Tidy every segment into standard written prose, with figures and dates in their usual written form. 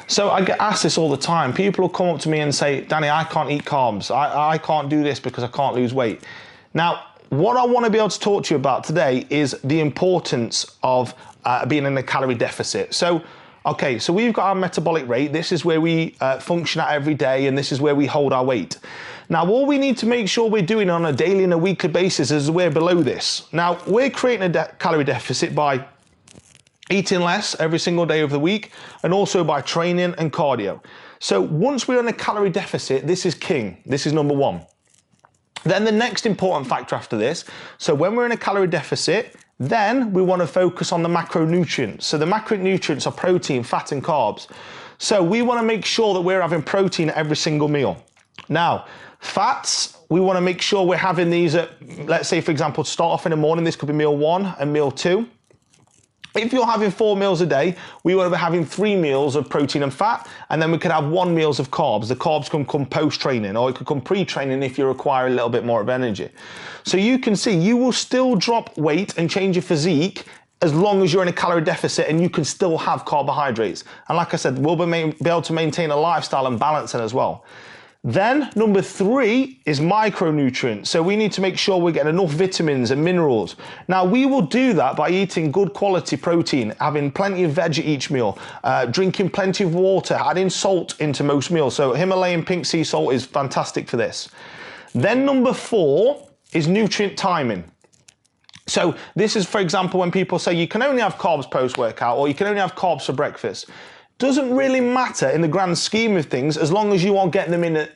So I get asked this all the time. People will come up to me and say, Danny, I can't eat carbs. I can't do this because I can't lose weight. Now, what I want to be able to talk to you about today is the importance of being in a calorie deficit. So, okay, so we've got our metabolic rate. This is where we function at every day, and this is where we hold our weight. Now, all we need to make sure we're doing on a daily and a weekly basis is we're below this. Now, we're creating a calorie deficit by eating less every single day of the week, and also by training and cardio. So once we're in a calorie deficit, this is king. This is number one. Then the next important factor after this, so when we're in a calorie deficit, then we want to focus on the macronutrients. So the macronutrients are protein, fat, and carbs. So we want to make sure that we're having protein at every single meal. Now, fats, we want to make sure we're having these at, let's say, for example, to start off in the morning, this could be meal 1 and meal 2. If you're having 4 meals a day, we want to be having 3 meals of protein and fat, and then we could have 1 meal of carbs. The carbs can come post-training, or it could come pre-training if you require a little bit more of energy. So you can see you will still drop weight and change your physique as long as you're in a calorie deficit, and you can still have carbohydrates. And like I said, we'll be able to maintain a lifestyle and balance it as well. Then number 3 is micronutrients. So we need to make sure we're getting enough vitamins and minerals. Now we will do that by eating good quality protein, having plenty of veg at each meal, drinking plenty of water, adding salt into most meals. So Himalayan pink sea salt is fantastic for this. Then number 4 is nutrient timing. So this is, for example, when people say you can only have carbs post-workout, or you can only have carbs for breakfast. Doesn't really matter in the grand scheme of things as long as you are getting them in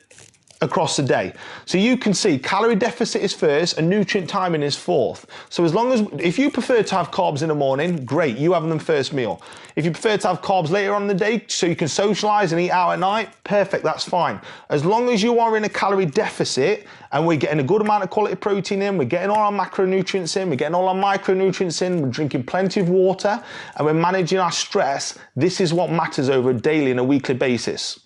across the day. So you can see calorie deficit is first and nutrient timing is fourth. So as long as, if you prefer to have carbs in the morning, great, you have them first meal. If you prefer to have carbs later on in the day so you can socialize and eat out at night, perfect, that's fine. As long as you are in a calorie deficit and we're getting a good amount of quality protein in, we're getting all our macronutrients in, we're getting all our micronutrients in, we're drinking plenty of water, and we're managing our stress, this is what matters over a daily and a weekly basis.